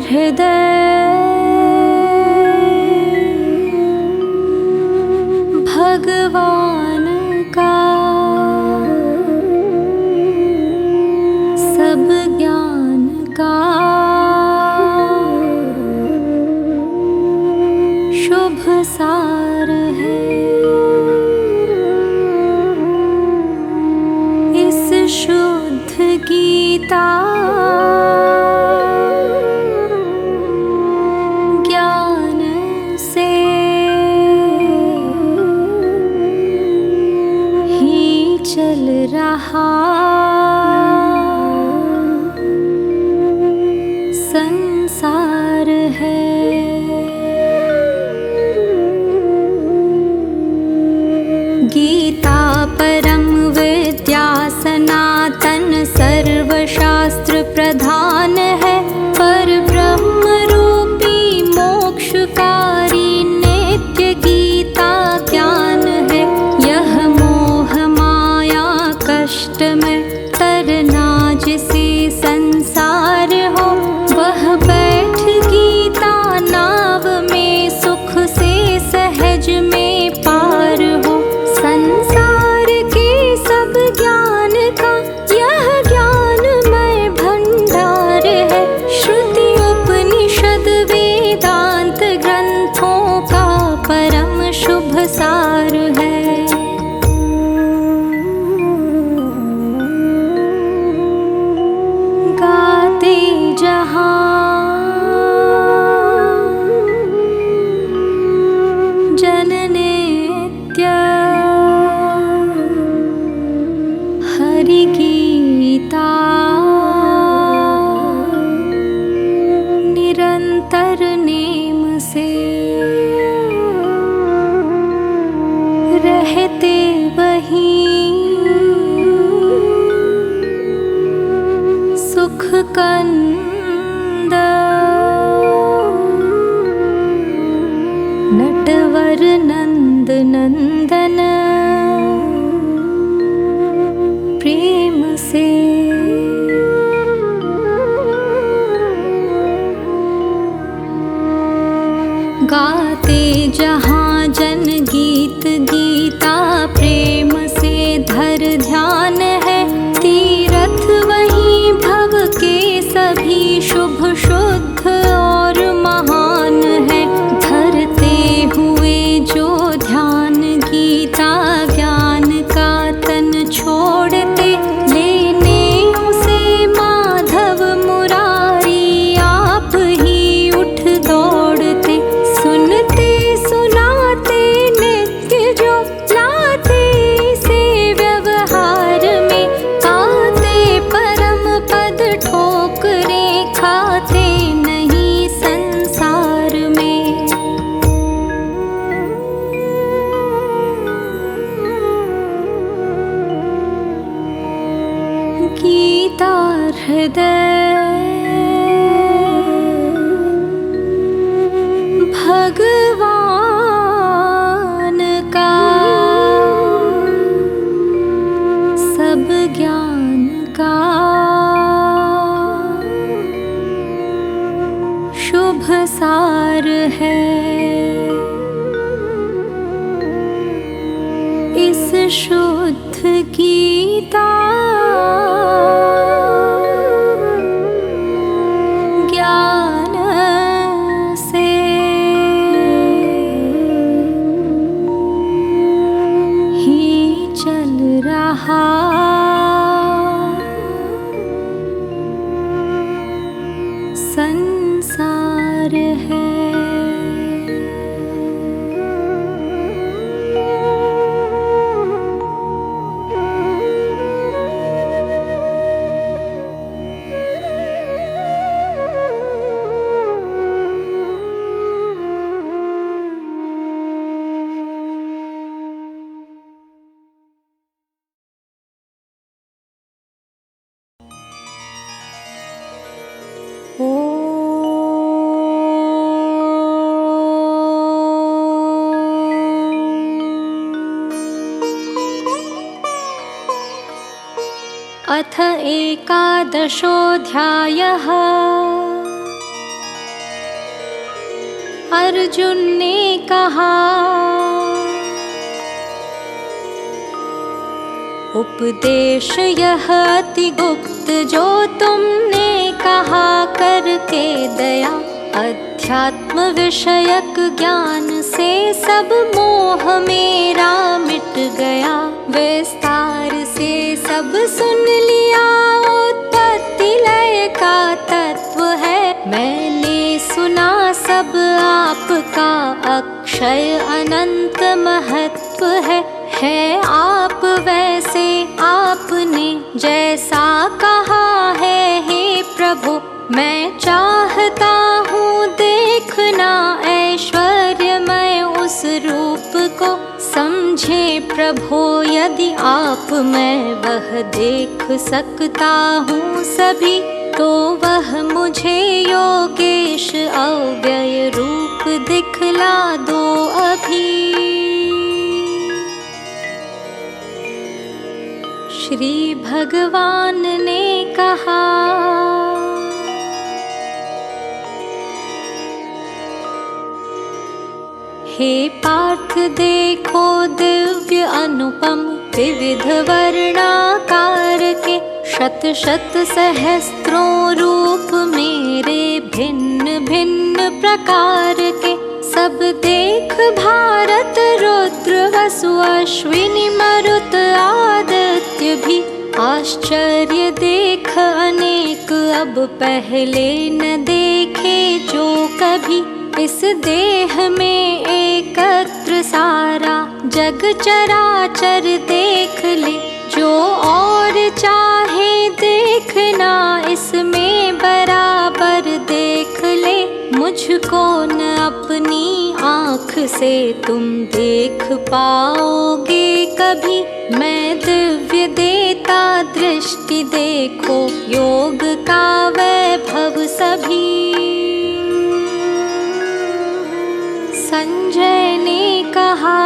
हृदय भगवान का सब ज्ञान का शुभ सार है। इस शुद्ध गीता ज्ञान से ही चल रहा संसार है। गीता परम विद्या सनातन सर्वशास्त्र प्रधान है। पर ब्रह्म रूपी मोक्षकारी नित्य गीता ज्ञान है। यह मोह माया कष्ट में तरना जिसे संसार हो, वह बैठ गीता नाव में सुख से सहज में पार हो। संसार के सब ज्ञान का यह ज्ञानमय भंडार है। श्रुति उपनिषद वेदांत ग्रंथों का परम शुभ सार है। गाते जहाँ जन नित्य हरि गीता निरंतर नेम से रहते वहीं सुख कंद नटवर नंद नंदन प्रेम से। गाते जहाँ जन गीत गीता प्रेम से धर ध्यान है। तीरथ वहीं भव के सभी शुभ शुद्ध और महान है। धरते हुए जो ध्यान गीता ज्ञान का तन छोड़ते, लेने उसे माधव मुरारी आप ही उठ दौड़ते। सुनते सुनाते नित्य जो लाते से व्यवहार में, आते परम पद ठोकरे खाते नहीं संसार में। गीता हृदय भगवान का सब ज्ञान का शुभ सार है। इस शुद्ध गीता ज्ञान से ही चल रहा संसार है। अथ एकादशोऽध्यायः। अर्जुन ने कहा, उपदेश यह अति गुप्त जो तुमने कहा करके दया, अध्यात्म विषयक ज्ञान से सब मोह मेरा मिट गया। विस्तार से सब सुन लिया, उत्पत्ति लय का तत्व है। मैंने सुना सब आपका अक्षय अनंत महत्व है आप वैसे आपने जैसा कहा है हे प्रभु। मैं चाहता हूँ देखना ऐश्वर्यमय उस रूप को, समझे प्रभु यदि आप मैं वह देख सकता हूँ सभी, तो वह मुझे योगेश अव्यय रूप दिखला दो अभी। श्री भगवान ने कहा, हे पार्थ देखो दिव्य अनुपम विविध वर्णाकार के, शत शत सहस्त्रों रूप मेरे भिन्न भिन्न प्रकार के। सब देख भारत रुद्र वसु अश्विनी मरुत आदित्य भी, आश्चर्य देख अनेक अब पहले न देखे जो कभी। इस देह में एकत्र सारा जग चराचर देख ले, जो और चाहे देखना इसमें बराबर देख ले। मुझको न अपनी आँख से तुम देख पाओगे कभी, मैं दिव्य देता दृष्टि देखो योग का वैभव सभी। संजय ने कहा,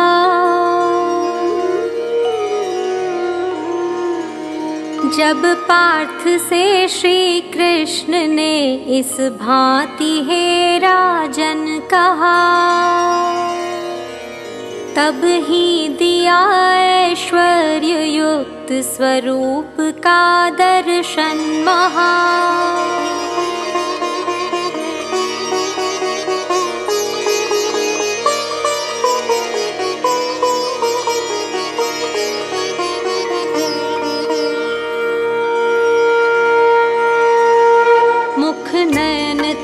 जब पार्थ से श्री कृष्ण ने इस भांति हे राजन कहा, तब ही दिया ऐश्वर्य युक्त स्वरूप का दर्शन महा।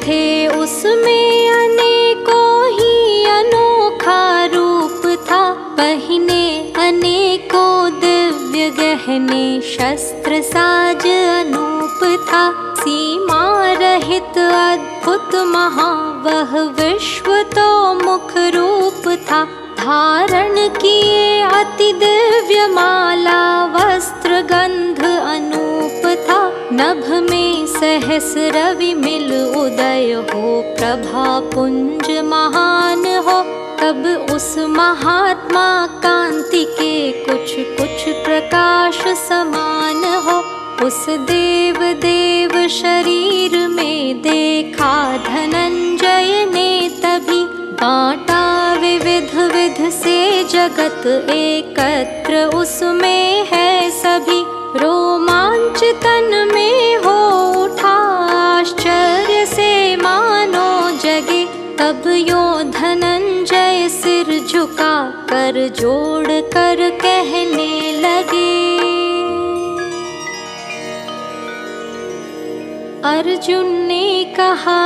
थे उसमें अनेकों ही अनोखा रूप था, पहने अनेकों दिव्य गहने शस्त्र साज अनूप था। सीमा रहित अद्भुत महा वह विश्व तो मुख रूप था, धारण किए अति दिव्य माला वस्त्र गंध अनूप था। नभ में सहस रवि मिल उदय हो, प्रभा पुंज महान हो। तब उस महात्मा कांति के कुछ कुछ प्रकाश समान हो। उस देव देव शरीर में देखा धनंजय ने तभी, बांटा विविध विध से जगत एकत्र उसमें है सभी। रोमांच तन में हो उठा आश्चर्य से मानो जगे, तब यो धनंजय सिर झुका कर जोड़ कर कहने लगे। अर्जुन ने कहा,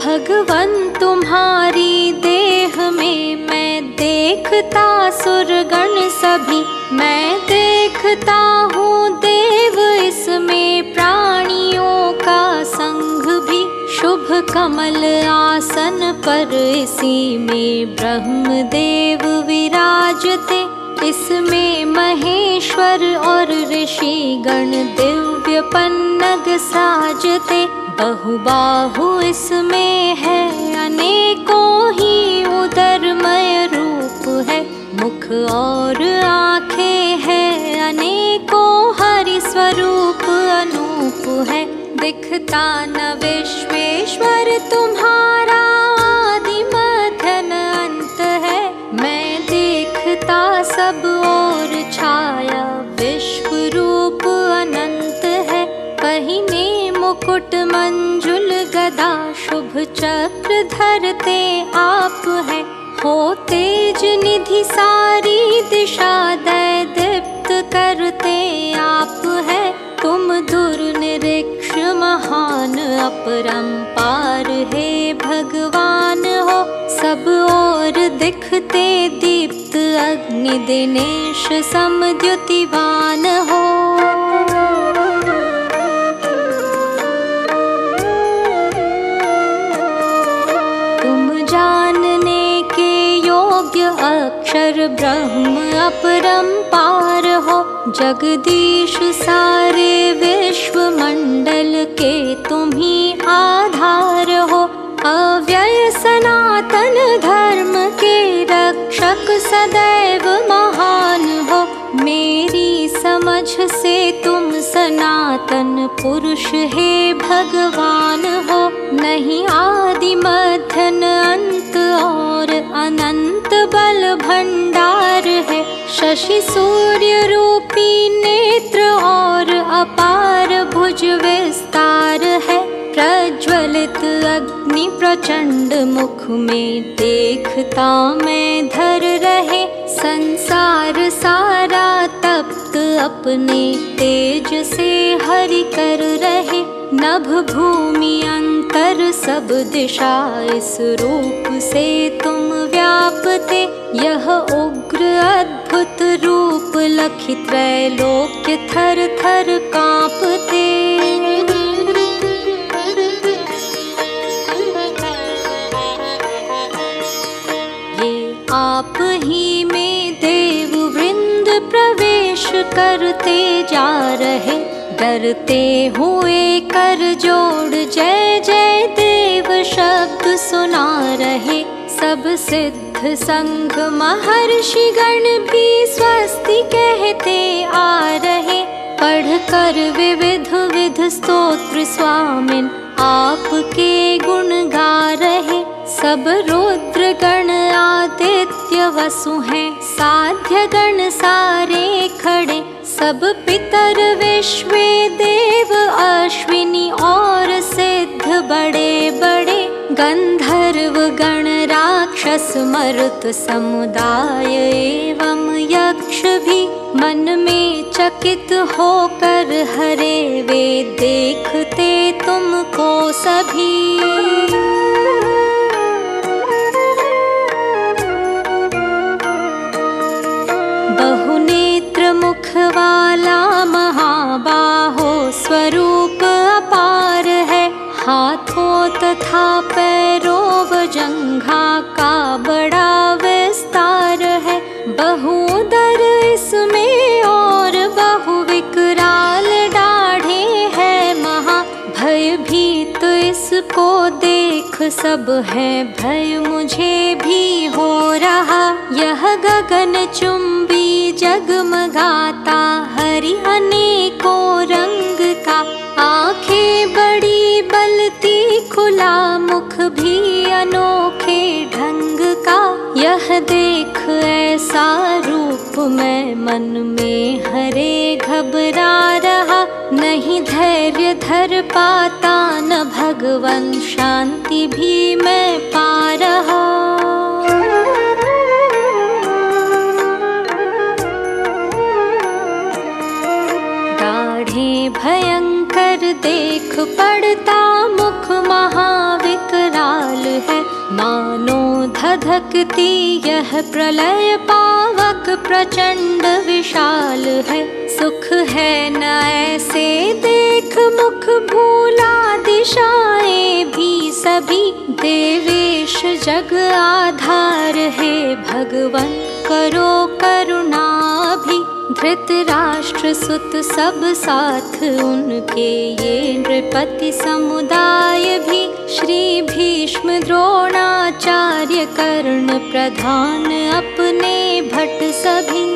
भगवन तुम्हारी देह में मैं देखता सुरगण सभी। मैं देखता हूँ देव इसमें प्राणियों का संग भी। शुभ कमल आसन पर इसी में ब्रह्म देव विराजते। इसमें महेश्वर और ऋषि गण दिव्य पन्नग साजते। बहुबाहु इसमें है अनेकों ही उदरमय रूप है। मुख और आँखें हैं अनेकों हरि स्वरूप अनूप है। दिखता न विश्वेश्वर तुम्हारा आदि मध्य न अंत है। मैं देखता सब ओर छाया विश्व रूप अनंत है। पहिने मुकुट मंजुल गदा शुभ चक्र धरते आप है। हो तेज निधि सारी दिशा दय दीप्त करते आप है। तुम दुर्निरीक्ष महान अपरंपार हे भगवान हो। सब ओर दिखते दीप्त अग्नि दिनेश समद्युतिवान हो। अक्षर ब्रह्म अपरंपार हो। जगदीश सारे विश्व मंडल के तुम ही आधार हो। अव्यय सनातन धर्म के रक्षक सदैव महान हो। मेरी समझ से तुम सनातन पुरुष हे भगवान हो। नहीं आदि मध्य न अंत और अनंत बल भंडार है। शशि सूर्य रूपी नेत्र और अपार भुज विस्तार है। प्रज्वलित अग्नि प्रचंड मुख में देखता मैं धर रहे। संसार सारा तप्त अपने तेज से हरि कर रहे। नभ भूमि अंतर सब दिशा इस रूप से तुम व्यापते। यह उग्र अद्भुत रूप लखि त्रैलोक्य थर थर कांपते। ये आप ही में देव वृंद प्रवेश करते जा रहे। डरते हुए कर जोड़ जय जय देव शब्द सुना रहे। सब सिद्ध संघ महर्षि गण भी स्वस्ति कहते आ रहे। पढ़ कर विविध विध स्तोत्र स्वामिन आपके गुण गा रहे। सब रुद्र गण आदित्य वसु हैं साध्य गण सारे खड़े। सब पितर विश्वे देव अश्विनी और सिद्ध बड़े बड़े। गंधर्व गण राक्षस मरुत समुदाय एवं यक्ष भी मन में चकित होकर हरे वे देखते तुमको सभी। बहुनेत्र मुख वाला महाबाहो स्वरूप अपार है। हाथों तथा पैरों जंघा का बड़ा विस्तार है। बहुदर इसमें और बहु विकराल दाढ़े है महा। भयभीत इसको देख सब है भय मुझे भी हो रहा। यह गगन चुंबी जगमगाता हरि अनेकों रंग का। आंखें बड़ी बलती खुला मुख भी अनोखे ढंग का। यह देख ऐसा रूप मैं मन में हरे घबरा रहा। नहीं धैर्य धर पाता न भगवन शांति भी मैं पा रहा। दाढ़े भयंकर देख पड़ता मुख महाविकराल है। मानो धधकती यह प्रलय पावक प्रचंड विशाल है। सुख है न ऐसे देख मुख भूला दिशाएं भी सभी। देवेश जग आधार है भगवन करो करुणा भी। धृतराष्ट्र सुत सब साथ उनके ये नृपति समुदाय भी। श्री भीष्म द्रोणाचार्य कर्ण प्रधान अपने भट सभी।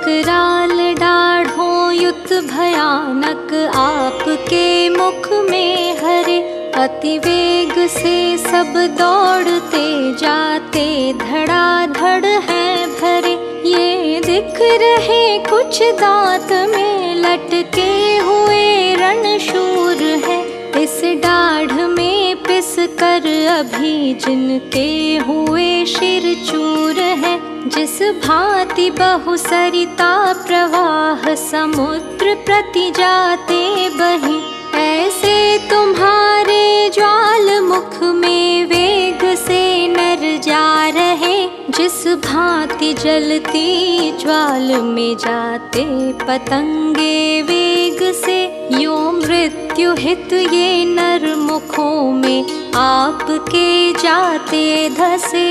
विकराल डाढ़ों युत भयानक आपके मुख में हरे। अति वेग से सब दौड़ते जाते धड़ाधड़ है भरे। ये दिख रहे कुछ दांत में लटके हुए रणशूर है। इस डाढ़ में पिस कर अभी जिनके हुए शिर चूर है। जिस भांति बहु सरिता प्रवाह समुद्र प्रति जाते बही, ऐसे तुम्हारे ज्वाल मुख में वेग से नर जा रहे। जिस भांति जलती ज्वाल में जाते पतंगे वेग से, यो मृत्यु हित ये नर मुखों में आपके जाते धसे।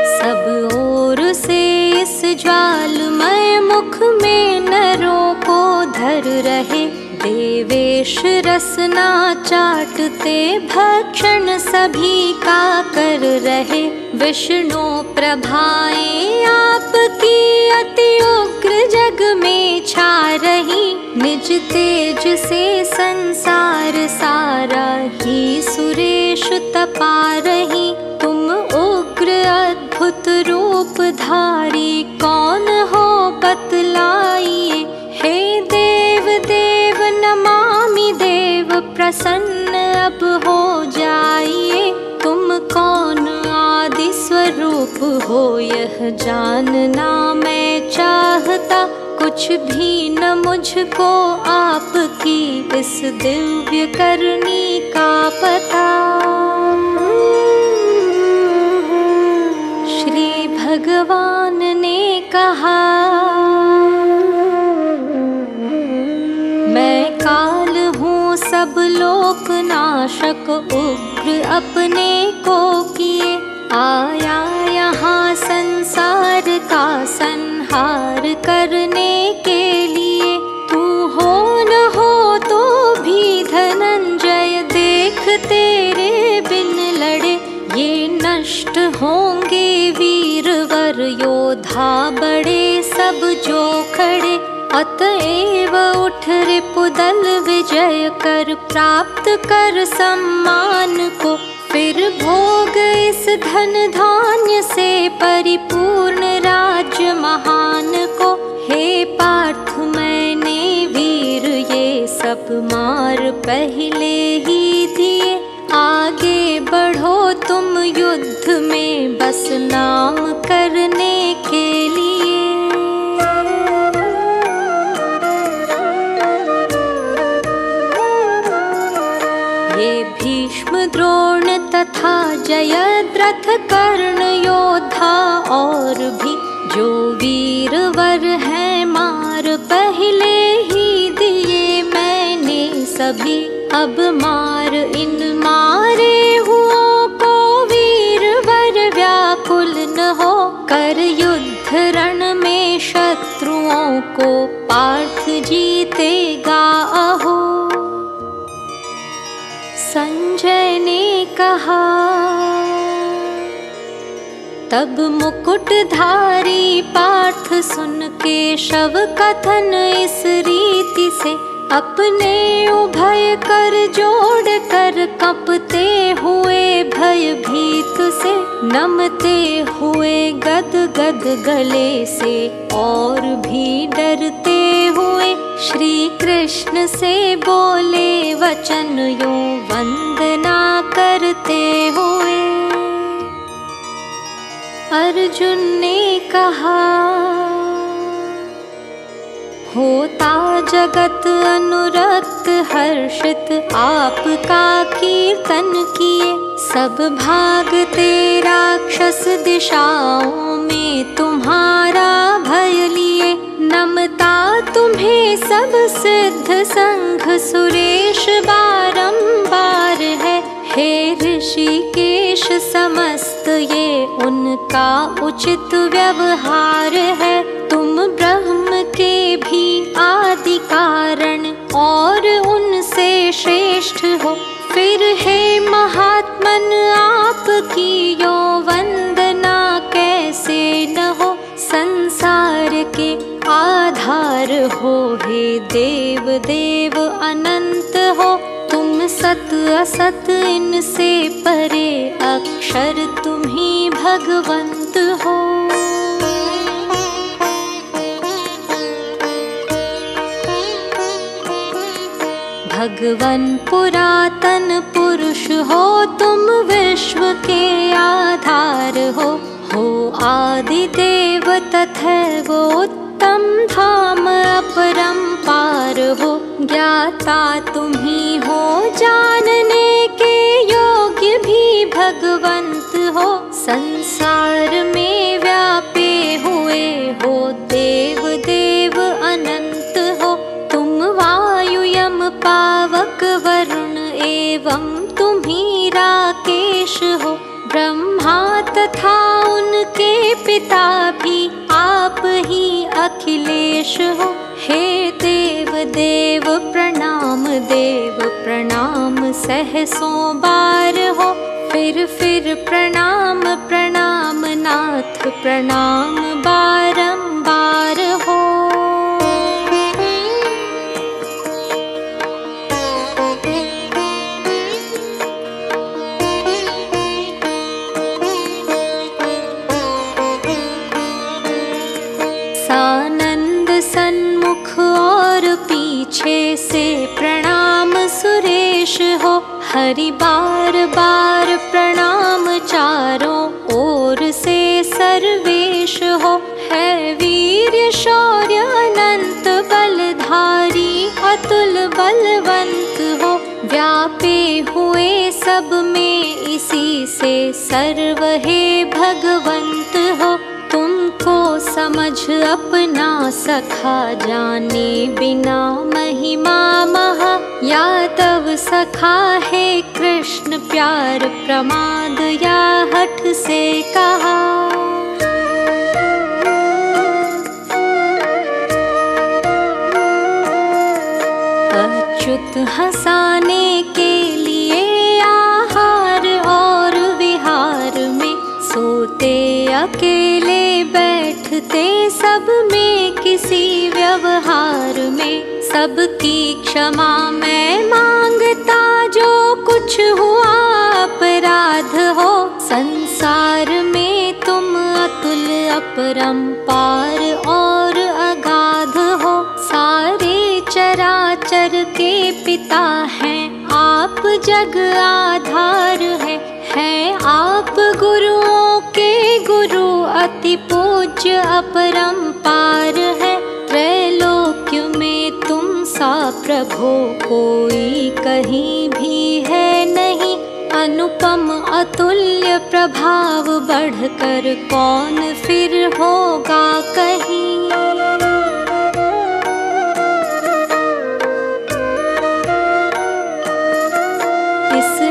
सब ओर से इस ज्वालमय मुख में नरों को धर रहे। देवेश रसना चाटते भक्षण सभी का कर रहे। विष्णु प्रभाएं आपकी अति उग्र जग में छा रही। निज तेज से संसार सारा ही सुरेश तपा रही। तुम उग्र अद्भुत रूप धारी कौन हो बतलाइए। हे देव देव नमामि देव, प्रसन्न अब हो जाइए। तुम कौन आदि स्वरूप हो यह जानना मैं चाहता। कुछ भी न मुझको आपकी इस दिव्य करनी का पता। श्री भगवान ने कहा, मैं काल हूँ सब लोक नाशक उग्र अपने को किए। आया यहाँ संसार का संहार करने के लिए। तू हो न हो तो भी धनंजय देख तेरे बिन लड़े। ये नष्ट होंगे वीरवर योद्धा बड़े सब जो खड़े। अतएव उठ रिपुदल विजय कर, प्राप्त कर सम्मान को। फिर भोग इस धन धान्य से परिपूर्ण राज्य महान को। हे पार्थ मैंने वीर ये सब मार पहले ही दिए। आगे बढ़ो तुम युद्ध में बस नाम करने के लिए। ये भीष्म द्रोण तथा जयद्रथ कर्ण योद्धा और भी जो वीरवर हैं मार पहले ही दिए मैंने सभी। अब मार इन मारे हुओं को वीरवर व्याकुल न हो। कर युद्ध रण में शत्रुओं को पार्थ जीतेगा अहो। संजय ने कहा, तब मुकुटधारी पार्थ सुन के शव कथन इस रीति से। अपने उभय कर जोड़ कर कपते हुए भयभीत से। नमते हुए गद गद गले से और भी डरते हुए। श्री कृष्ण से बोले वचन यूं वंदना करते हुए। अर्जुन ने कहा, होता जगत अनुरक्त हर्षित आपका कीर्तन किए। सब भागते राक्षस दिशाओं में तुम्हारा भय लिए। नमता तुम्हें सब सिद्ध संघ सुरेश बारंबार है। हे ऋषिकेश समस्त ये उनका उचित व्यवहार है। तुम ब्रह्म के भी आदि कारण और उनसे श्रेष्ठ हो। फिर हे महात्मन आप के आधार हो। हे देव देव अनंत हो, तुम सत असत इनसे परे, अक्षर तुम ही भगवंत हो। भगवन पुरातन पुरुष हो, तुम विश्व के आधार हो। आदि देव तथैव उत्तम धाम अपरंपार हो। ज्ञाता तुम ही हो, जानने के योग्य भी भगवंत हो। संसार में व्यापे हुए हो, देव देव अनंत हो। तुम वायु यम पावक वरुण एवं तुम ही राकेश हो। ब्रह्मा तथा उनके पिता भी आप ही अखिलेश हो। हे देव देव प्रणाम, देव प्रणाम सहसों बार हो। फिर प्रणाम प्रणाम नाथ, प्रणाम बारंबार हो। सानंद सन्मुख और पीछे से प्रणाम सुरेश हो। हरि बार बार प्रणाम चारों ओर से सर्वेश हो। है वीर्य शौर्य अनंत बलधारी, अतुल बलवंत हो। व्यापे हुए सब में इसी से सर्व हे भगवंत हो। तुमको समझ अपना सखा, जाने बिना महिमा महा। यादव सखा है कृष्ण प्यार, प्रमाद या हठ से कहा। अच्युत हंसाने के लिए आहार और विहार में, सोते अकेले बैठते सब में किसी व्यवहार में। सबकी क्षमा मैं मांगता, जो कुछ हुआ अपराध हो। संसार में तुम अतुल अपरंपार और अगाध हो। सारे चराचर के पिता हैं आप, जग आधार है आप गुरुओं के गुरु, अति पूज्य अपरंपार है। त्रैलोक्य में तुम सा प्रभु कोई कहीं भी है नहीं। अनुपम अतुल्य प्रभाव बढ़कर कौन फिर होगा कहीं।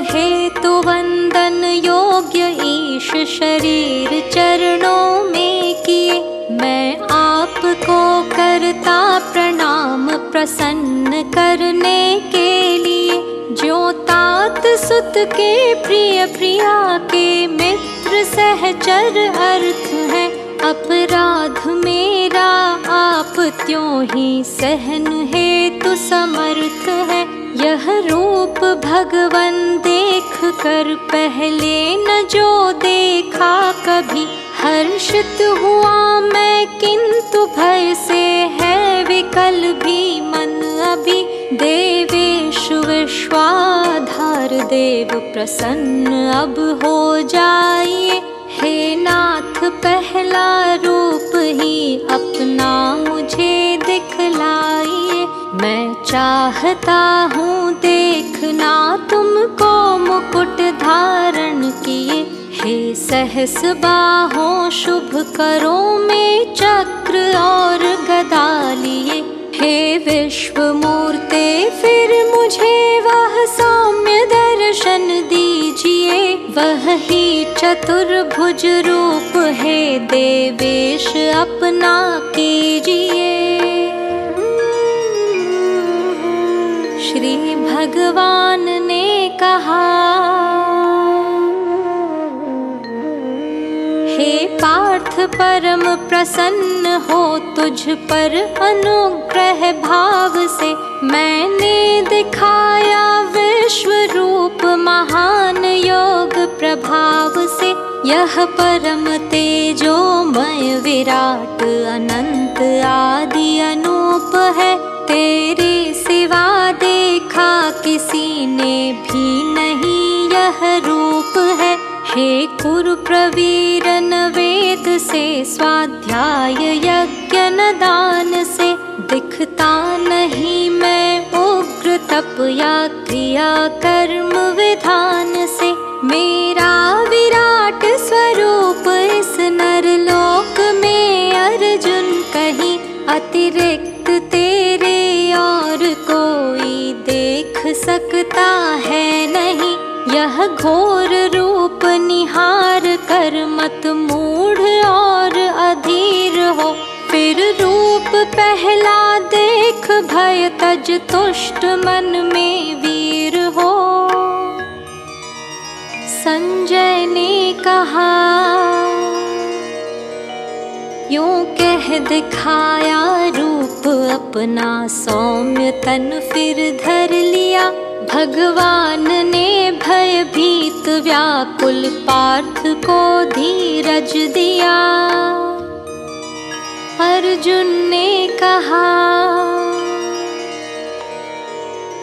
हेतु वंदन योग्य ईश शरीर चरणों में किए। मैं आपको करता प्रणाम प्रसन्न करने के लिए। जो तात सुत के प्रिय प्रिया के मित्र सहचर अर्थ है। अपराध मेरा आप त्यों ही सहन हेतु समर्थ है। यह रूप भगवन देख कर पहले न जो देखा कभी। हर्षित हुआ मैं किंतु भय से है विकल भी मन अभी। देवेश विश्वाधार देव प्रसन्न अब हो जाइए। हे नाथ पहला रूप ही अपना मुझे दिखलाइए। मैं चाहता हूँ देखना तुमको मुकुट धारण किए। हे सहस बाहों शुभ करों में चक्र और गदा लिए। हे विश्व मूर्ते फिर मुझे वह सौम्य दर्शन दीजिए। वह ही चतुर्भुज रूप है देवेश अपना कीजिए। श्री भगवान ने कहा, हे पार्थ परम प्रसन्न हो तुझ पर अनुग्रह भाव से। मैंने दिखाया विश्व रूप महान योग प्रभाव से। यह परम तेजोमय विराट अनंत आदि अनूप है। तेरे सिवा देखा किसी ने भी नहीं यह रूप है। हे कुरु प्रवीरन वेद से स्वाध्याय यज्ञ न दान से। दिखता नहीं मैं उग्र तप या क्रिया कर्म विधान से। मेरा विराट स्वरूप इस नरलोक में अर्जुन कहीं अतिरिक्त तेरे और कोई देख सकता है नहीं। यह घोर रूप निहार कर मत मूढ़ और अधीर हो। फिर रूप पहला देख भय तज तुष्ट मन में वीर हो। संजय ने कहा यूं कह दिखाया रूप अपना सौम्य तन फिर धर लिया। भगवान ने भयभीत व्याकुल पार्थ को धीरज दिया। अर्जुन ने कहा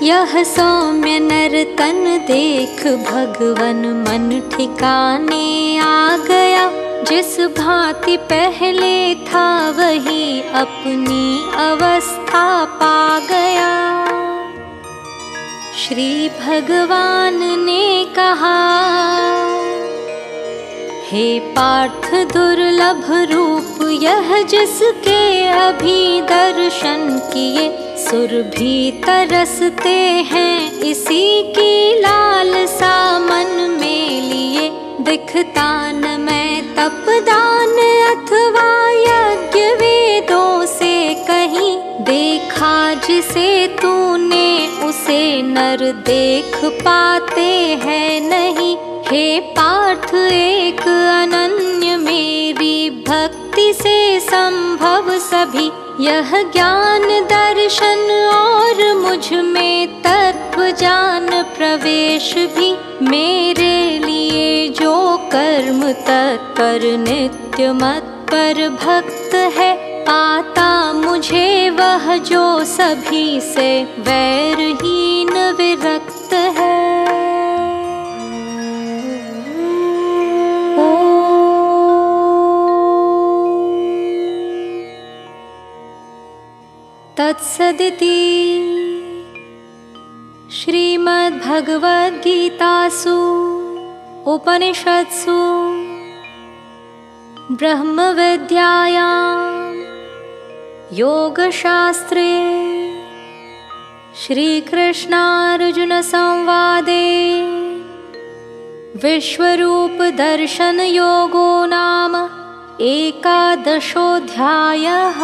यह सौम्य नर तन देख भगवन मन ठिकाने आ गया। जिस भांति पहले था वही अपनी अवस्था पा गया। श्री भगवान ने कहा हे पार्थ दुर्लभ रूप यह जिसके अभी दर्शन किए। सुर भी तरसते हैं इसी की लालसा मन में लिए। दिखता न मैं तपदान अथवा यज्ञ वेदों से कहीं। देखा जिसे तूने उसे नर देख पाते हैं नहीं। हे पार्थ एक अनन्य मेरी भक्ति से संभव सभी। यह ज्ञान दर्शन और मुझ में तत्व जान प्रवेश भी। मेरे लिए जो कर्म तत्पर नित्य मत पर भक्त है। पाता मुझे वह जो सभी से वैरहीन विरक्त है। तत्सदिति श्रीमद्भगवद्गीतासु उपनिषत्सु ब्रह्मविद्यायां योगशास्त्रे श्रीकृष्णार्जुनसंवादे विश्वरूपदर्शनयोगो नाम 11ोऽध्यायः।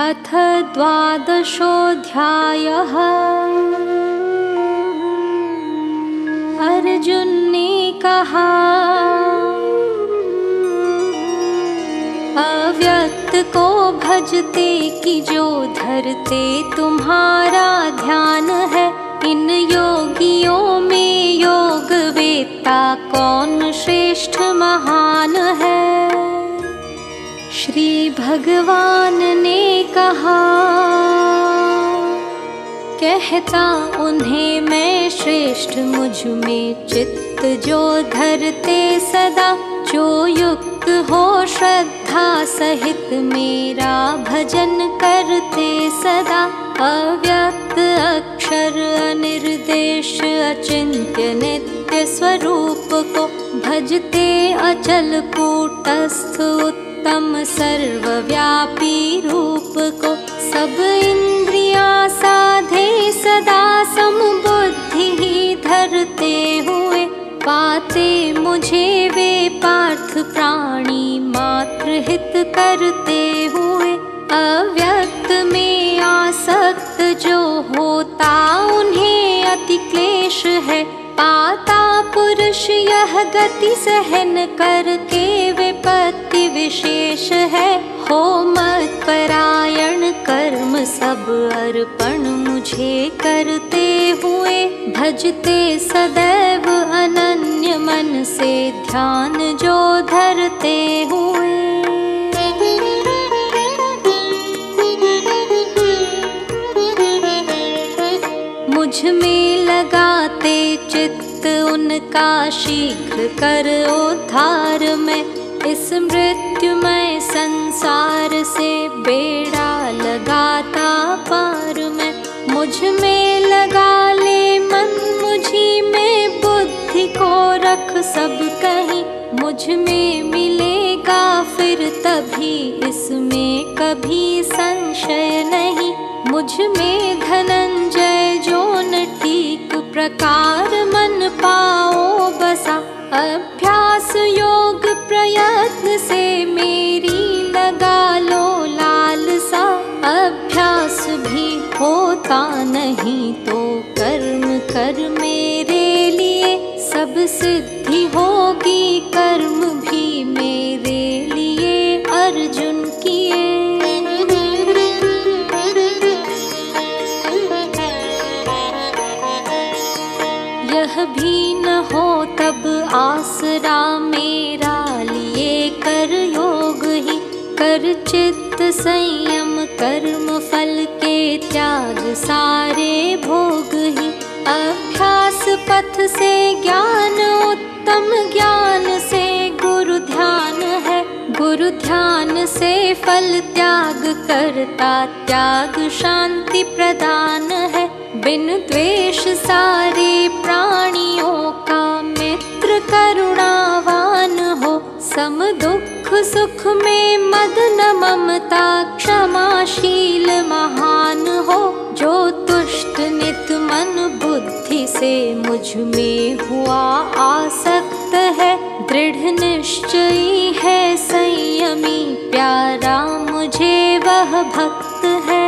अथ 12ोऽध्यायः। अर्जुन ने कहा अव्यक्त को भजते कि जो धरते तुम्हारा ध्यान है। इन योगियों में योग वेत्ता कौन श्रेष्ठ महान है। श्री भगवान ने कहा कहता उन्हें मैं श्रेष्ठ मुझ में चित्त जो धरते सदा। जो युक्त हो श्रद्धा सहित मेरा भजन करते सदा। अव्यक्त अक्षर अनिर्देश अचिंत्य नित्य स्वरूप को भजते। अचल कूटस्थ उत्तम सर्वव्यापी रूप को सब इंद्रियां साधे सदा समबुद्धि ही धरते हुए पाते मुझे वे पार्थ प्राणी मात्र हित करते हुए अव्यक्त में आसक्त जो होता उन्हें अति क्लेश है पाता पुरुष यह गति सहन करके विपत्ति विशेष है हो मत परायण कर्म सब अर्पण मुझे करते हुए भजते सदैव अनन्य मन से ध्यान जो धरते हुए मुझ में लगाते चित्त उनका शीघ्र कर उद्धार में इस मृत्युमय संसार से बेड़ा लगाता पार में मुझ में लगा ले मन मुझी में बुद्धि को रख सब कहीं मुझ में मिलेगा फिर तभी इसमें कभी संशय नहीं मुझ में धनंजय जो न ठीक प्रकार मन पाओ बसा अभ्यास योग प्रयत्न से मेरी लगा लो लालसा अभ्यास भी होता नहीं तो कर्म कर मेरे लिए सब सिद्धि होगी कर्म भी मेरे लिए अर्जुन किए यह भी न हो तब आसरा मेरा लिए कर योग ही कर चित्त संयम कर्म फल के त्याग सारे भोग ही अभ्यास पथ से ज्ञान उत्तम ज्ञान से गुरु ध्यान है गुरु ध्यान से फल त्याग करता त्याग शांति प्रदान है बिन द्वेष सारे प्राणियों का मित्र करुणावान हो सम दुख सुख में मद न ममता क्षमाशील महान हो जो तुष्ट नित मन बुद्धि से मुझ में हुआ आसक्त है दृढ़ निश्चयी है संयमी प्यारा मुझे वह भक्त है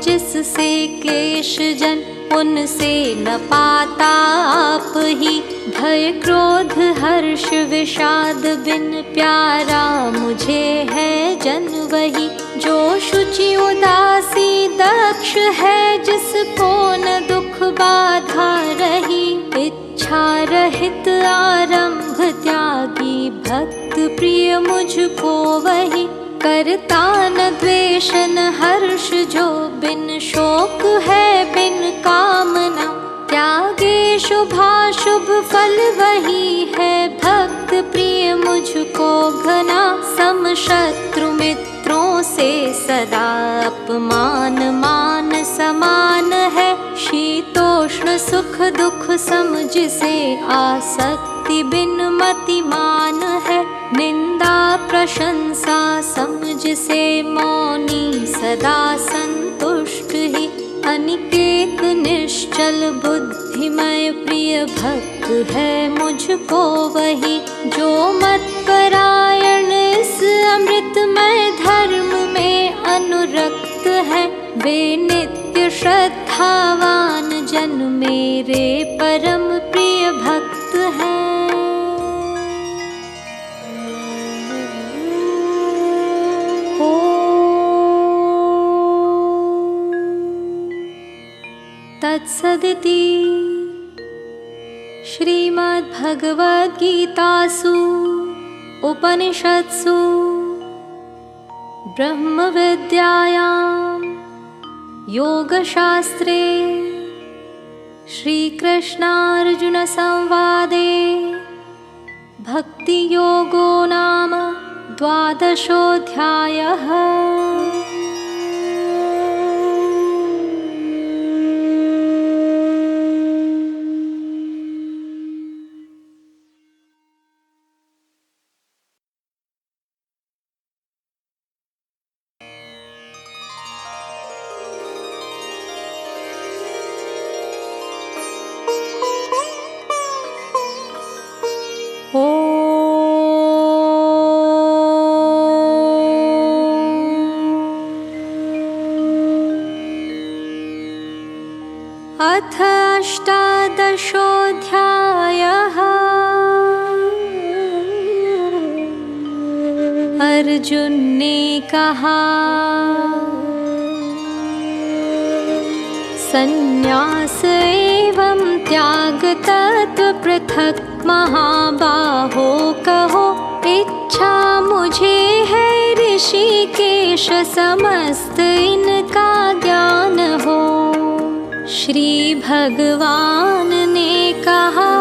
जिससे क्लेश जन उनसे न पाता आप ही भय क्रोध हर्ष विषाद बिन प्यारा मुझे है जन वही जो शुचि उदासी दक्ष है जिसको न दुख बाधा रही इच्छा रहित आरंभ त्यागी भक्त प्रिय मुझको वही करता न द्वेष न हर्ष जो बिन शोक है बिन कामना त्यागे शुभाशुभ फल वही है भक्त प्रिय मुझको घना सम शत्रु मित्रों से सदा अपमान मान समान है शीतोष्ण सुख दुख समझ से आसक्ति बिन मतिमान है निंदा प्रशंसा समझ से मौनी सदा संतुष्ट ही अनिकेत निश्चल बुद्धिमय प्रिय भक्त है मुझको वही जो मत परायण इस अमृतमय धर्म में अनुरक्त है वे नित्य श्रद्धावान जन मेरे परम प्रिय भक्त हैं तत्सदिति श्रीमद्भगवद्गीतासु उपनिषत्सु ब्रह्मविद्यायां योगशास्त्रे श्रीकृष्णार्जुनसंवादे भक्तियोगो नाम 12 अध्यायः। अथ अष्टादशोऽध्यायः। अर्जुन ने कहा, संन्यास एवं त्याग तत्व पृथक महाबाहो कहो। इच्छा मुझे है ऋषिकेश समस्त इनका ज्ञान हो। श्री भगवान ने कहा,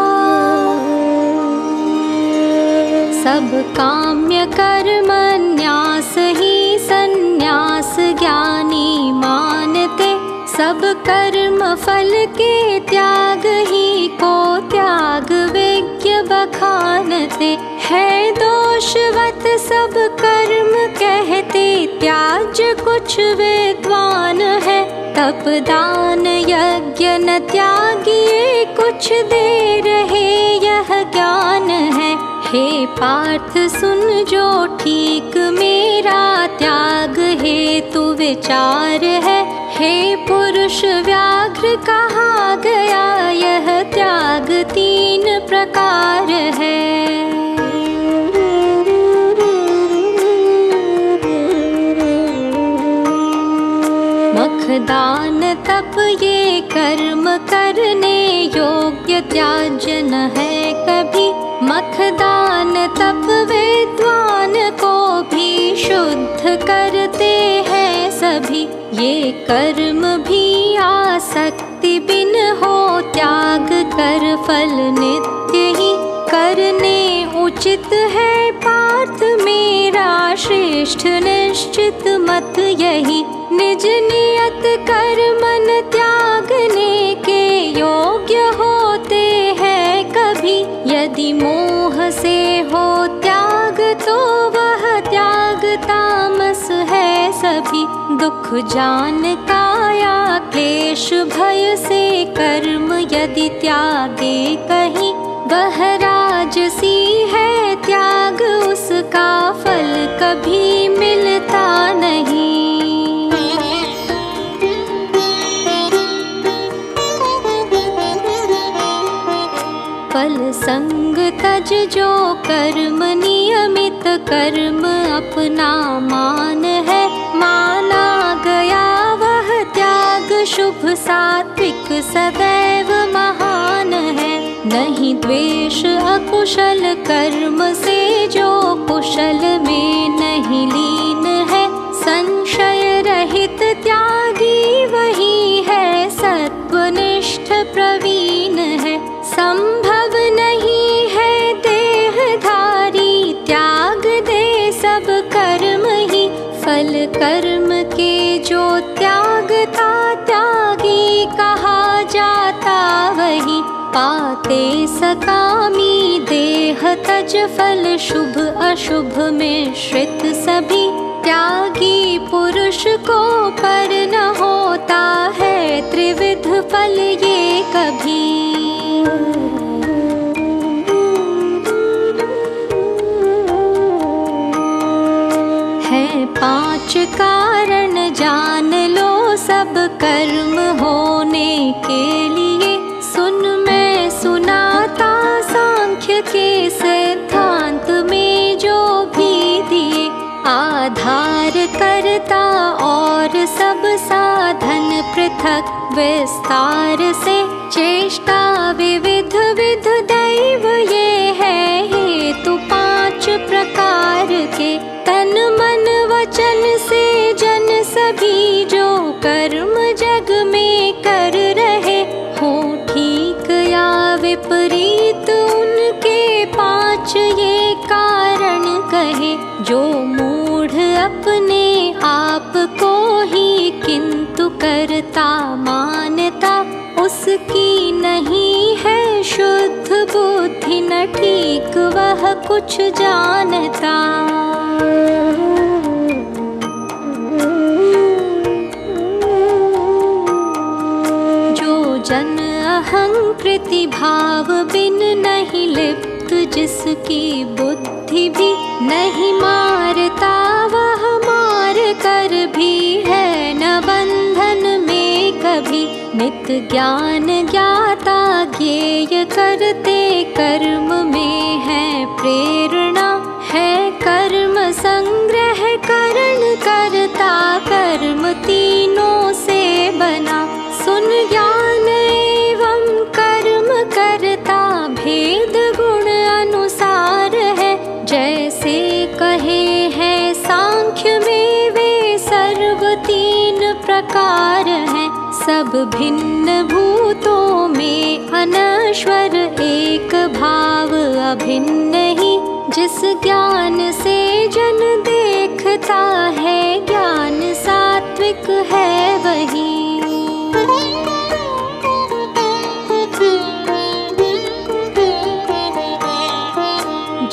सब काम्य कर्मन्यास ही संन्यास ज्ञानी मानते। सब कर्म फल के त्याग ही को त्याग विज्ञ बखानते। है दोषवत सब कर्म कहते, त्याज कुछ विद्वान है। तप दान यज्ञ न त्यागिए, कुछ दे रहे यह ज्ञान है। हे पार्थ सुन जो ठीक मेरा त्याग हेतु विचार है। हे पुरुष व्याघ्र कहा गया, यह त्याग 3 प्रकार है। मखदान तप ये कर्म करने योग्य, त्याज न है कभी। मखदान तप विद्वान को भी शुद्ध करते हैं सभी। ये कर्म भी आसक्ति बिन हो, त्याग कर फल नित्य ही करने उचित है। पार्थ मेरा श्रेष्ठ निश्चित मत यही। निज नियत कर्मन त्यागने के योग्य होते हैं कभी। यदि मोह से हो त्याग तो वह त्याग तामस है सभी। दुख जान काया क्लेश भय से कर्म यदि त्यागे कहीं, वह राजसी है त्याग उसका फल कभी मिलता नहीं। फल संग तज जो कर्म नियमित कर्म अपना मान है। माना गया वह त्याग शुभ सात्विक सदैव महान है। नहीं द्वेष अकुशल कर्म से जो कुशल में नहीं लीन है। संशय रहित त्यागी वही है, सत्वनिष्ठ प्रवीण है। संभव नहीं है देहधारी, त्याग दे सब कर्म ही। फल कर्म के जो त्यागता, त्यागी कहा जाता वही। पाते सकामी देह तज फल, शुभ अशुभ में श्रित सभी। त्यागी पुरुष को पर न होता है, त्रिविध फल ये कभी। है 5 कारण जान लो सब कर्म होने के लिए। सुन मैं सुनाता सांख्य के सिद्धांत में जो भी दिए। आधार करता और सब साधन पृथक विस्तार से। चेष्टा विविध विध दैव ये है हेतु 5 प्रकार के। तन मन वचन से जन सभी जो कर्म जग में कर रहे हो, ठीक या विपरीत उनके 5 ये कारण कहे। जो मूढ़ अपने आप को ही किंतु करता मानता, उसकी नहीं है शुद्ध बुद्धि न ठीक वह कुछ जानता। जो जन अहंकृति भाव बिन नहीं लिप्त, जिसकी बुद्धि भी नहीं मारता, वह मार कर भी है न बंधन में कभी। हित ज्ञान ज्ञाता ज्ञेय करते कर्म में है प्रेरणा, है कर्म संग्रह करण करता कर्म तीनों से बना। सुन ज्ञान एवं कर्म करता भेद गुण अनुसार है, जैसे कहे हैं सांख्य में वे सर्व तीन प्रकार हैं। सब भिन्न भूतों में अनश्वर एक भाव अभिन्न ही, जिस ज्ञान से जन देखता है ज्ञान सात्विक है वही।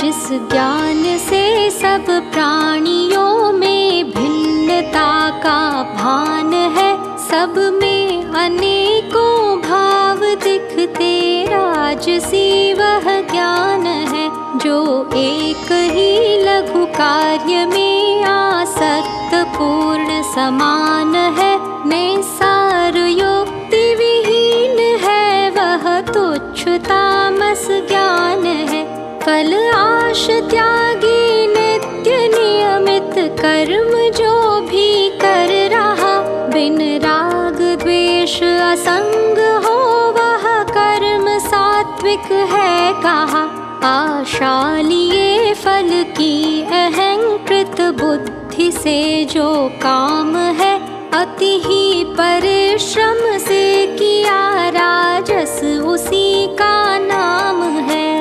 जिस ज्ञान से सब प्राणियों में भिन्नता का भान है, सब में अनेकों भाव दिखते राजसी वह ज्ञान है। जो एक ही लघु कार्य में आसक्त पूर्ण समान है, निसार युक्ति विहीन है वह तुच्छ तामस ज्ञान है। फल आश त्यागी नित्य नियमित कर्म जो भी कर रहा, बिन राग द्वेष असंग हो वह कर्म सात्विक है कहा। आशा लिए फल की अहंकृत बुद्धि से जो काम है, अति ही परिश्रम से किया राजस उसी का नाम है।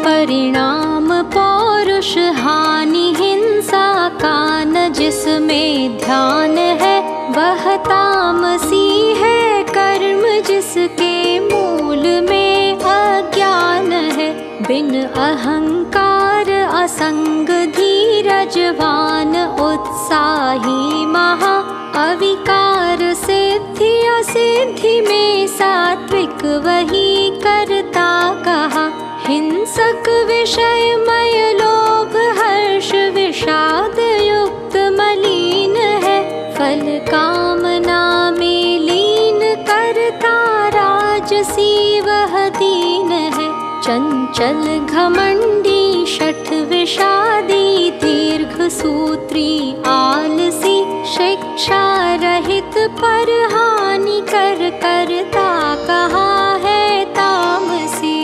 परिणाम पौरुष हानि हिंसा का न जिसमें ध्यान है, वह तामसी है कर्म जिसके मूल में अज्ञान है। बिन अहंकार असंग धीरजवान उत्साही महा, अविकार सिद्धि असिद्धि में सात्विक वही करता कहा। हिंसक विषयमय लोभ हर्ष विषाद युक्त मलिन है, फल कामना में लीन करता राजसी वह दीन है। चंचल घमंडी शठ विषादी दीर्घ सूत्री आलसी, शिक्षा रहित पर हानि कर करता कहा है तामसी।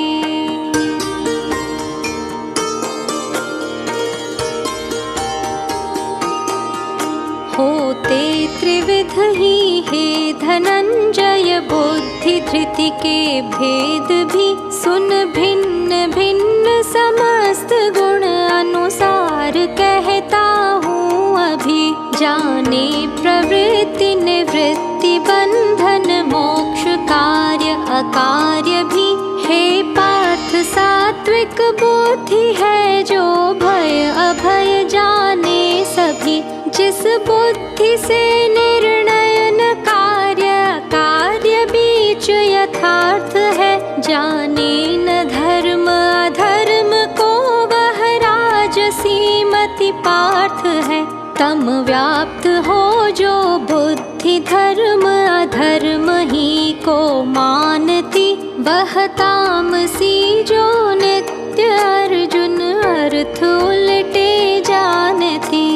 होते त्रिविध ही हे धनंजय, बुद्धि धृति के भेद भी सुन भिन्न भिन्न समस्त गुण अनुसार कहता हूँ अभी। जाने प्रवृत्ति निवृत्ति बंधन मोक्ष कार्य अकार्य भी, हे पार्थ सात्विक बुद्धि है जो भय अभय जाने सभी। जिस बुद्धि से निर्णय न कार्य कार्य बीच यथार्थ है, जाने न धर्म अधर्म को वह राजसी मति पार्थ है। तम व्याप्त हो जो बुद्धि धर्म अधर्म ही को मानती, वह तामसी जो नित्य अर्जुन अर्थ उल्टे जानती।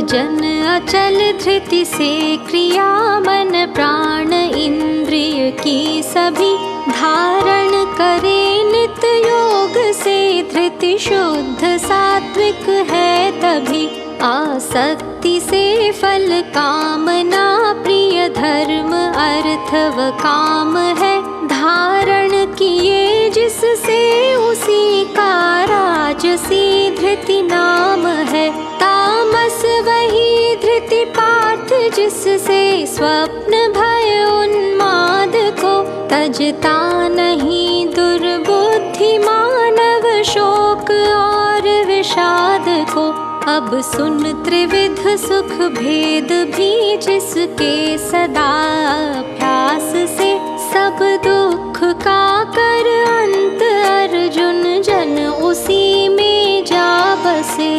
जन अचल धृति से क्रिया मन प्राण इंद्रिय की सभी, धारण करे नित्य योग से धृति शुद्ध सात्विक है तभी। आसक्ति से फल कामना प्रिय धर्म अर्थ व काम है, धारण किए जिससे उसी का राजसी धृति नाम है। तामस वही धृति पार्थ जिससे स्वप्न भय उन्माद को तजता नहीं दुर्बुद्धि मानव शोक और विषाद को। अब सुन त्रिविध सुख भेद भी जिसके सदा अभ्यास से सब दुख का कर अंत अर्जुन जन उसी में जा बसे।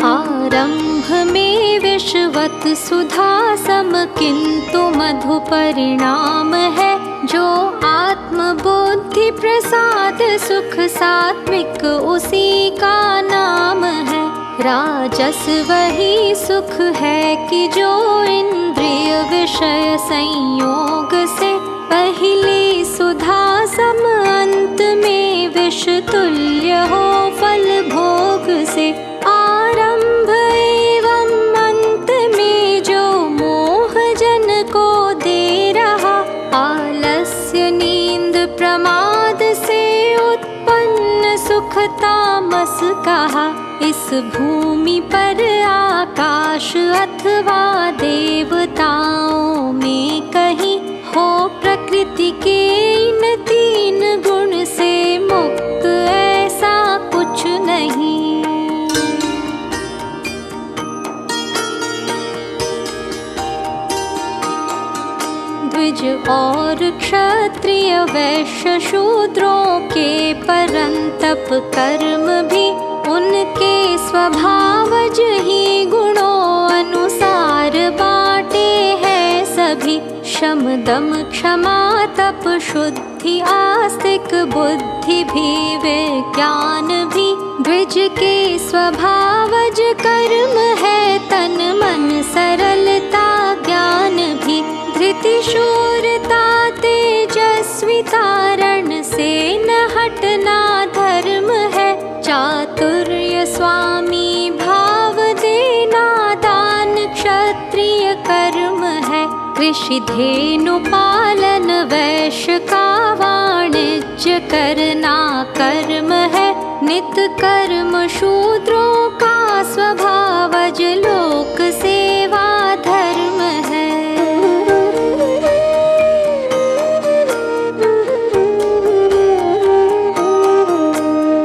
आरंभ में विषवत सुधा सम किंतु मधु परिणाम है, जो आत्म बुद्धि प्रसाद सुख सात्विक उसी का नाम है। राजस वही सुख है कि जो इंद्रिय विषय संयोग से पहले सुधा सम अंत में विष तुल्य हो फल भोग से। आरंभ एवं अंत में जो मोह जन को दे रहा, आलस्य नींद प्रमाद से उत्पन्न सुख तामस कहा। इस भूमि पर आकाश अथवा देवताओं में कहीं हो प्रकृति के इन तीन गुण से मुक्त ऐसा कुछ नहीं। द्विज और क्षत्रिय वैश्य शूद्रों के परंतप कर्म भी उनके स्वभावज ही गुणों अनुसार बाटे हैं सभी। शम दम क्षमा तप शुद्धि आस्तिक बुद्धि भी विज्ञान भी द्विज के स्वभावज कर्म है। तन मन सरलता ज्ञान भी धृति शूरता तेजस्विता रण से न हटना धर्म है। चातुर्य स्वामी भाव देना दान क्षत्रिय कर्म है। कृषि धेनु पालन वैश्य का वाणिज्य करना कर्म है। नित कर्म शूद्रों का स्वभावज लोक सेवा धर्म है।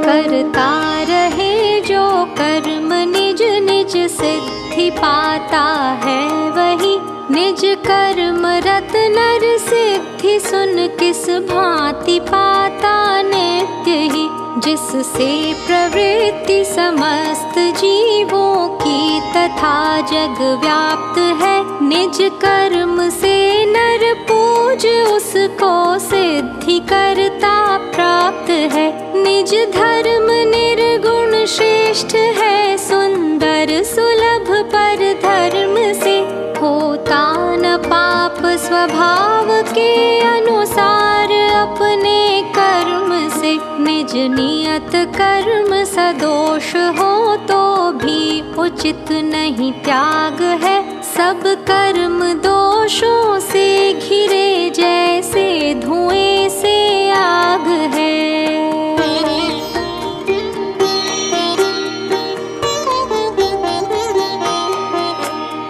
करता रहे जो कर्म निज निज सिद्धि पाता है वही। निज कर्म रत नर सिद्धि सुन किस भांति पाता नित्य ही। जिससे प्रवृत्ति समस्त जीवों की तथा जग व्याप्त है। निज कर्म से नर पूज उसको सिद्धि करता प्राप्त है। निज धर्म निर्गुण श्रेष्ठ है सुंदर सुलभ पर धर्म से। होता न पाप स्वभाव के अनुसार अपने कर्म से। निज नियत कर्म सदोष हो तो भी उचित नहीं त्याग है। सब कर्म दोषों से घिरे जैसे धुएं से आग है।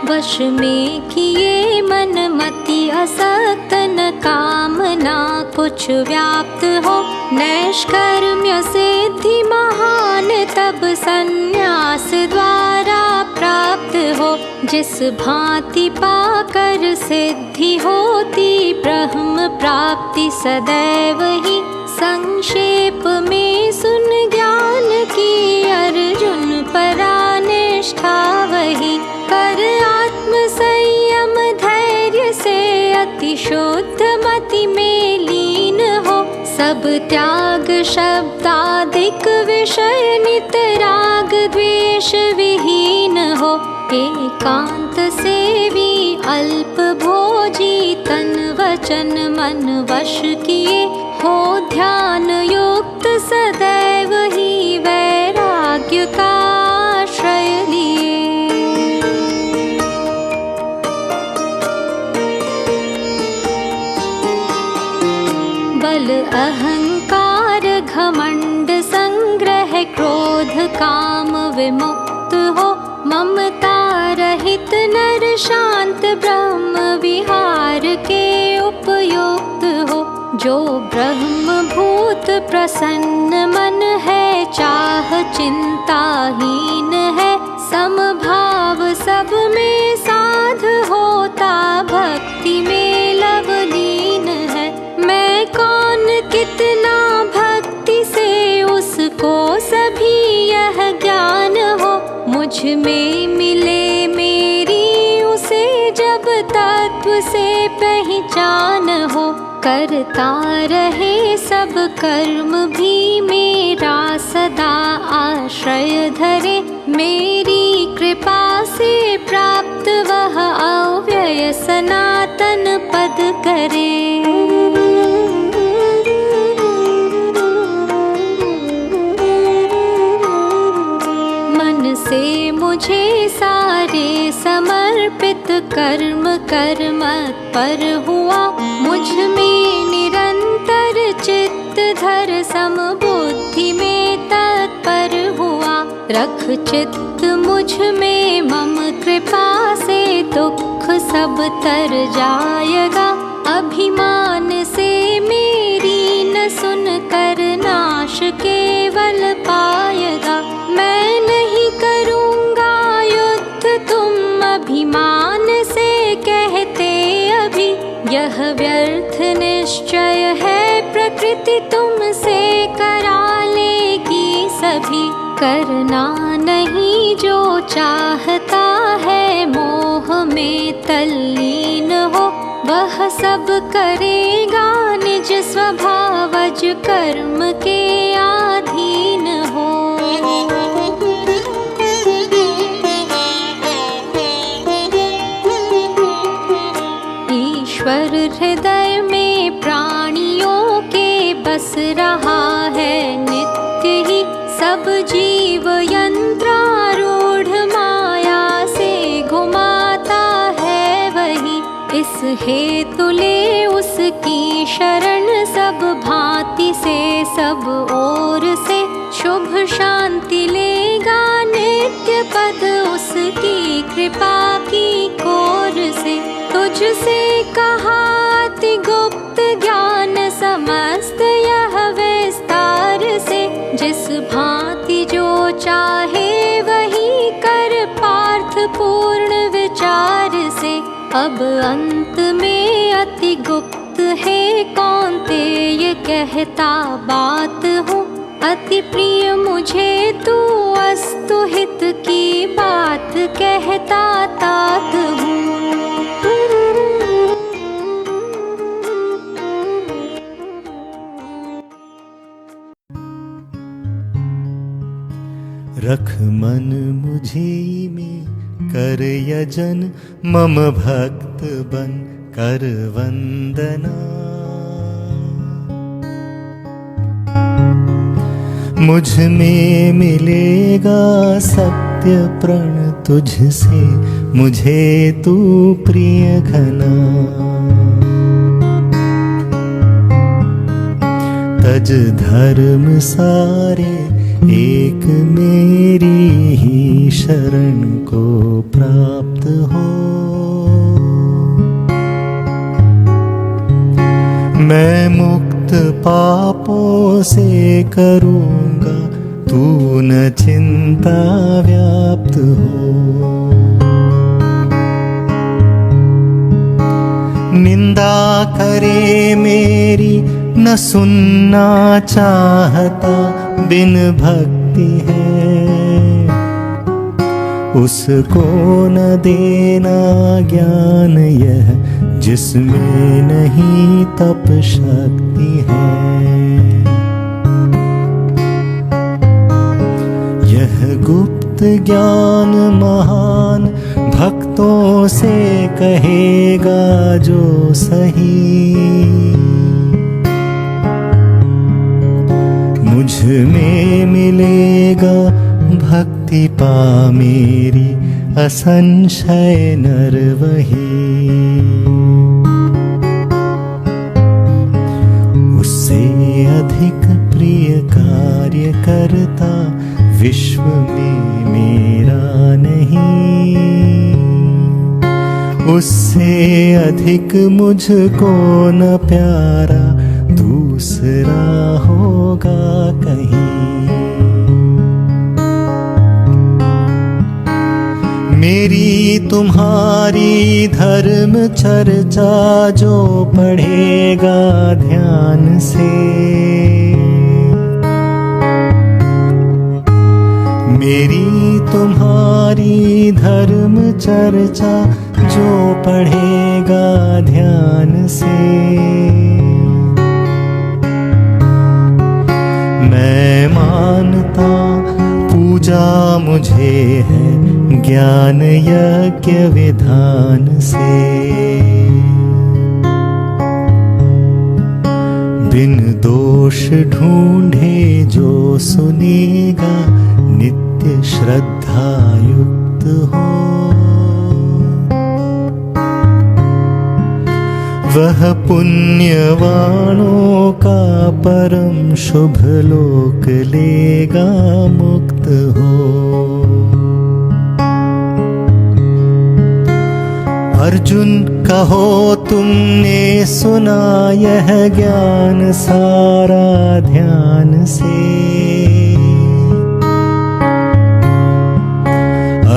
वश में किए मन मति असक्त न कामना कुछ व्याप्त हो। नैष्कर्म्य सिद्धि महान तब संन्यास द्वारा प्राप्त हो। जिस भांति पाकर सिद्धि होती ब्रह्म प्राप्ति सदैव ही। संक्षेप में सुन ज्ञान की अर्जुन परा निष्ठा वही। कर आत्म संयम धैर्य से अति शुद्ध मति में लीन हो। सब त्याग शब्दादिक विषय नित राग द्वेष विहीन हो। एकांत सेवी अल्प भोजी तन वचन मन वश किए। हो ध्यान युक्त सदैव ही वैराग्य का आश्रय लिए। बल अहंकार घमंड संग्रह क्रोध काम विमुक्त हो। ममता रहित नर शांत ब्रह्म विहार के उपयुक्त हो। जो ब्रह्म भूत प्रसन्न मन है, चाह चिंताहीन है, समभाव सब में साध होता, भक्ति में लवलीन है। मैं कौन कितना भक्ति से उसको सभी यह ज्ञान हो, मुझ में मिले मेरी उसे जब तत्व से पहचान हो। करता रहे सब कर्म भी मेरा सदा आश्रय धरे, मेरी कृपा से प्राप्त वह अव्यय सनातन पद करे। मन से मुझे सारे समर्पित कर्म कर्मत पर हुआ, मुझ में निरंतर चित्त धर समबुद्धि में तत्पर हुआ। रख चित्त मुझ में मम कृपा से दुख सब तर जाएगा, अभिमान से मेरी न सुन कर नाश केवल पाएगा। मैं नहीं करूँगा युद्ध तुम अभिमान से कहते अभी, यह व्यर्थ निश्चय है प्रकृति तुमसे करा लेगी सभी। करना नहीं जो चाहता है, मोह में तल्लीन हो, वह सब करेगा निज स्वभावज कर्म के अधीन हो। ईश्वर हृदय में प्राणियों के बस रहा है नित्य ही, सब जीव यंत्रारूढ़ माया से घुमाता है वही। इस हेतु ले उसकी शरण सब भांति से सब ओर से, शुभ शांति लेगा नित्य पद उसकी कृपा की कोर से। तुझसे कहा अति गुप्त ज्ञान समस्त यह विस्तार से, जिस भांति जो चाहे वही कर पार्थ पूर्ण विचार से। अब अंत में अति गुप्त है कौन्तेय कहता बात हूँ, अति प्रिय मुझे तू अस्तु हित की बात कहता तात हूँ। रख मन मुझी में कर यजन, मम भक्त बन कर वंदना। मुझ में मिलेगा सत्य प्रण तुझसे, मुझे तू प्रिय घना। तज धर्म सारे एक मेरी ही शरण को प्राप्त हो। मैं मुक्त पापों से करूँगा, तू न चिंता व्याप्त हो। निंदा करे मेरी न सुनना चाहता, बिन भक्ति है उसको न देना ज्ञान यह, जिसमें नहीं तप शक्ति है। यह गुप्त ज्ञान महान भक्तों से कहेगा जो सही। मुझ में मिलेगा भक्ति पा मेरी, असंशय नर वही। उससे अधिक प्रिय कार्य करता विश्व में मेरा नहीं। उससे अधिक मुझको न प्यारा दूसरा होगा कहीं। मेरी तुम्हारी धर्म चर्चा जो पढ़ेगा ध्यान से, मेरी तुम्हारी धर्म चर्चा जो पढ़ेगा ध्यान से, मैं मानता पूजा मुझे है ज्ञान यज्ञ विधान से। बिन दोष ढूंढे जो सुनेगा नित्य श्रद्धा युक्त हो, वह पुण्यवाणों का परम शुभ लोक लेगा मुक्त हो। अर्जुन कहो तुमने सुना यह ज्ञान सारा ध्यान से,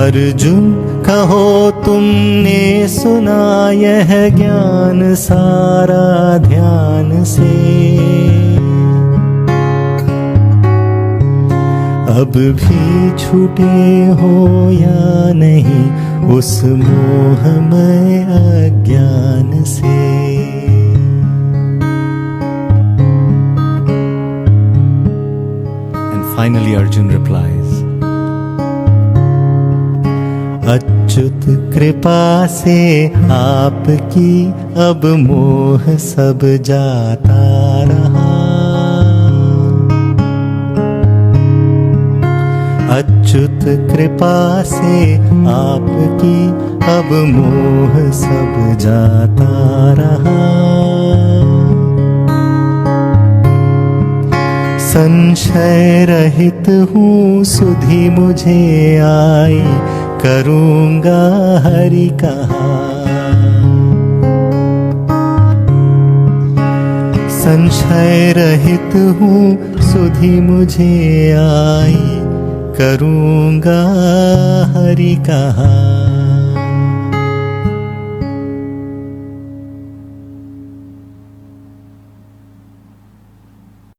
अर्जुन कहो तुमने सुना यह ज्ञान सारा ध्यान से। अब भी छूटे हो या नहीं उस मोहमय अज्ञान से। And finally Arjun replies, Achyut कृपा से आपकी अब मोह सब जाता रहा, अच्युत कृपा से आपकी अब मोह सब जाता रहा। संशय रहित हूँ सुधि मुझे आई, करूँगा हरि कहा। संशय रहित हूँ सुधि मुझे आई, करूँगा हरि कहा।